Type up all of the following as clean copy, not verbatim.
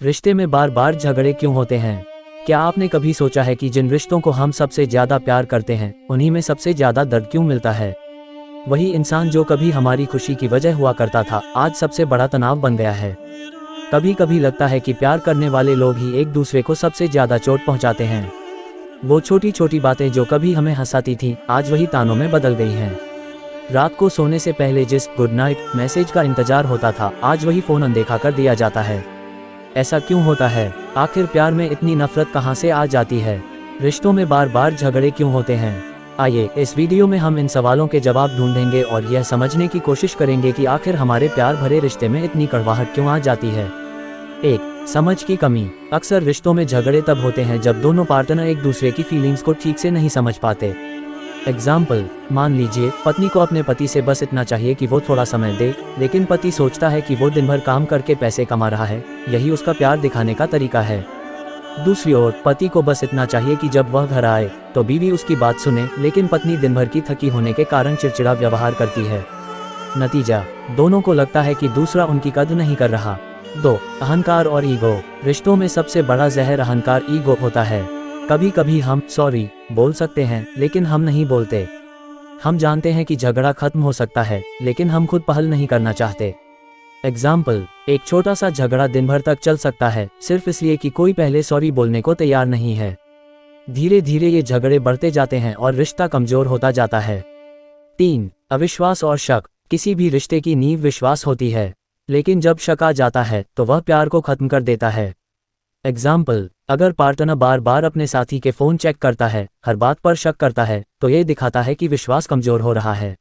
रिश्ते में बार बार झगड़े क्यों होते हैं? क्या आपने कभी सोचा है कि जिन रिश्तों को हम सबसे ज्यादा प्यार करते हैं उन्हीं में सबसे ज्यादा दर्द क्यों मिलता है? वही इंसान जो कभी हमारी खुशी की वजह हुआ करता था, आज सबसे बड़ा तनाव बन गया है। कभी कभी लगता है कि प्यार करने वाले लोग ही एक दूसरे को सबसे ज्यादा चोट पहुंचाते हैं। वो छोटी छोटी बातें जो कभी हमें हंसाती थी, आज वही तानों में बदल गई हैं। रात को सोने से पहले जिस गुड नाइट मैसेज का इंतजार होता था, आज वही फोन अनदेखा कर दिया जाता है। ऐसा क्यों होता है? आखिर प्यार में इतनी नफरत कहां से आ जाती है? रिश्तों में बार बार झगड़े क्यों होते हैं? आइए इस वीडियो में हम इन सवालों के जवाब ढूंढेंगे और यह समझने की कोशिश करेंगे कि आखिर हमारे प्यार भरे रिश्ते में इतनी कड़वाहट क्यों आ जाती है। 1. समझ की कमी। अक्सर रिश्तों में झगड़े तब होते हैं जब दोनों पार्टनर एक दूसरे की फीलिंग्स को ठीक से नहीं समझ पाते। एग्जाम्पल, मान लीजिए पत्नी को अपने पति से बस इतना चाहिए कि वो थोड़ा समय दे, लेकिन पति सोचता है कि वो दिन भर काम करके पैसे कमा रहा है, यही उसका प्यार दिखाने का तरीका है। दूसरी ओर पति को बस इतना चाहिए कि जब वह घर आए तो बीवी उसकी बात सुने, लेकिन पत्नी दिन भर की थकी होने के कारण चिड़चिड़ा व्यवहार करती है। नतीजा, दोनों को लगता है कि दूसरा उनकी कद्र नहीं कर रहा। 2. अहंकार और ईगो। रिश्तों में सबसे बड़ा जहर अहंकार, ईगो होता है। कभी कभी हम सॉरी बोल सकते हैं, लेकिन हम नहीं बोलते। हम जानते हैं कि झगड़ा खत्म हो सकता है, लेकिन हम खुद पहल नहीं करना चाहते। एग्जाम्पल, एक छोटा सा झगड़ा दिन भर तक चल सकता है, सिर्फ इसलिए कि कोई पहले सॉरी बोलने को तैयार नहीं है। धीरे धीरे ये झगड़े बढ़ते जाते हैं और रिश्ता कमजोर होता जाता है। 3. अविश्वास और शक। किसी भी रिश्ते की नींव विश्वास होती है, लेकिन जब शक आ जाता है तो वह प्यार को खत्म कर देता है। एग्जाम्पल, अगर पार्टनर बार बार अपने साथी के फोन चेक करता है, हर बात पर शक करता है, तो ये दिखाता है कि विश्वास कमजोर हो रहा है।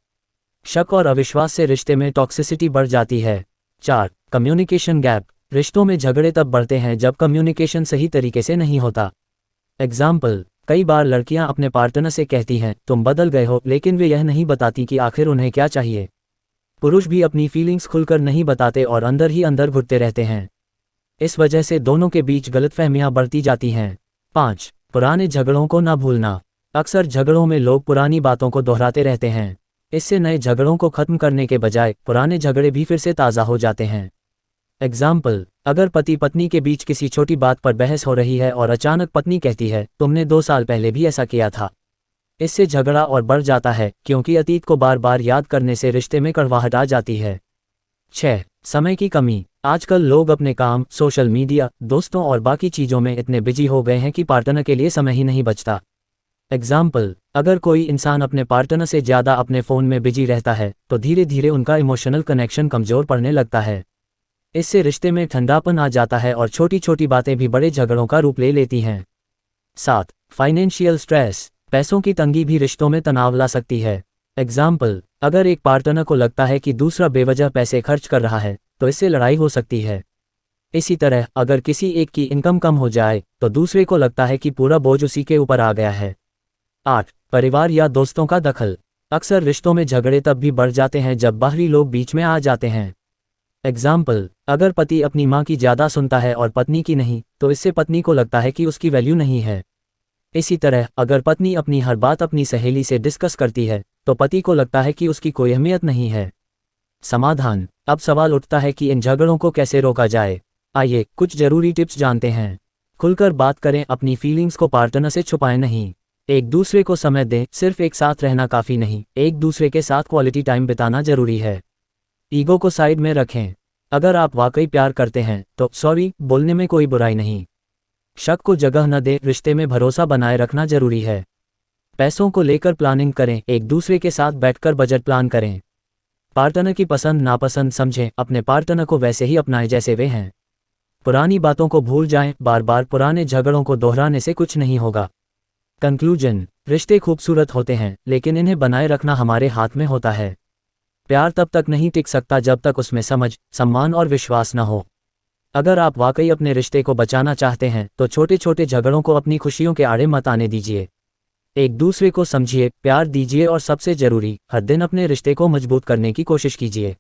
शक और अविश्वास से रिश्ते में टॉक्सिसिटी बढ़ जाती है। 4. Communication gap. रिश्तों में झगड़े तब बढ़ते हैं जब कम्युनिकेशन सही तरीके से नहीं होता। एग्जाम्पल, कई बार लड़कियां अपने पार्टनर से कहती हैं तुम बदल गए हो, लेकिन वे यह नहीं बताती कि आखिर उन्हें क्या चाहिए। पुरुष भी अपनी फीलिंग्स खुलकर नहीं बताते और अंदर ही अंदर घुटते रहते हैं। इस वजह से दोनों के बीच गलतफहमियां बढ़ती जाती हैं। 5. पुराने झगड़ों को न भूलना। अक्सर झगड़ों में लोग पुरानी बातों को दोहराते रहते हैं। इससे नए झगड़ों को खत्म करने के बजाय पुराने झगड़े भी फिर से ताज़ा हो जाते हैं। एग्जाम्पल, अगर पति पत्नी के बीच किसी छोटी बात पर बहस हो रही है और अचानक पत्नी कहती है तुमने 2 साल पहले भी ऐसा किया था। इससे झगड़ा और बढ़ जाता है, क्योंकि अतीत को बार बार याद करने से रिश्ते में कड़वाहट आ जाती है। 6. समय की कमी। आजकल लोग अपने काम, सोशल मीडिया, दोस्तों और बाकी चीज़ों में इतने बिजी हो गए हैं कि पार्टनर के लिए समय ही नहीं बचता। एग्जाम्पल, अगर कोई इंसान अपने पार्टनर से ज़्यादा अपने फ़ोन में बिजी रहता है तो धीरे धीरे उनका इमोशनल कनेक्शन कमज़ोर पड़ने लगता है। इससे रिश्ते में ठंडापन आ जाता है और छोटी छोटी बातें भी बड़े झगड़ों का रूप ले लेती हैं। 7. Financial stress. पैसों की तंगी भी रिश्तों में तनाव ला सकती है। एग्जाम्पल, अगर एक पार्टनर को लगता है कि दूसरा बेवजह पैसे खर्च कर रहा है तो इससे लड़ाई हो सकती है। इसी तरह अगर किसी एक की इनकम कम हो जाए तो दूसरे को लगता है कि पूरा बोझ उसी के ऊपर आ गया है। 8. परिवार या दोस्तों का दखल। अक्सर रिश्तों में झगड़े तब भी बढ़ जाते हैं जब बाहरी लोग बीच में आ जाते हैं। एग्जाम्पल, अगर पति अपनी माँ की ज़्यादा सुनता है और पत्नी की नहीं, तो इससे पत्नी को लगता है कि उसकी वैल्यू नहीं है। इसी तरह अगर पत्नी अपनी हर बात अपनी सहेली से डिस्कस करती है तो पति को लगता है कि उसकी कोई अहमियत नहीं है। समाधान। अब सवाल उठता है कि इन झगड़ों को कैसे रोका जाए। आइए कुछ जरूरी टिप्स जानते हैं। खुलकर बात करें, अपनी फीलिंग्स को पार्टनर से छुपाएं नहीं। एक दूसरे को समय दें, सिर्फ एक साथ रहना काफ़ी नहीं, एक दूसरे के साथ क्वालिटी टाइम बिताना जरूरी है। ईगो को साइड में रखें। अगर आप वाकई प्यार करते हैं तो सॉरी बोलने में कोई बुराई नहीं। शक को जगह न दें, रिश्ते में भरोसा बनाए रखना जरूरी है। पैसों को लेकर प्लानिंग करें, एक दूसरे के साथ बैठकर बजट प्लान करें। पार्टनर की पसंद नापसंद समझें, अपने पार्टनर को वैसे ही अपनाएं जैसे वे हैं। पुरानी बातों को भूल जाएं, बार बार पुराने झगड़ों को दोहराने से कुछ नहीं होगा। कंक्लूजन। रिश्ते खूबसूरत होते हैं, लेकिन इन्हें बनाए रखना हमारे हाथ में होता है। प्यार तब तक नहीं टिक सकता जब तक उसमें समझ, सम्मान और विश्वास न हो। अगर आप वाकई अपने रिश्ते को बचाना चाहते हैं तो छोटे छोटे झगड़ों को अपनी खुशियों के आड़े मत आने दीजिए। एक दूसरे को समझिए, प्यार दीजिए और सबसे जरूरी, हर दिन अपने रिश्ते को मजबूत करने की कोशिश कीजिए।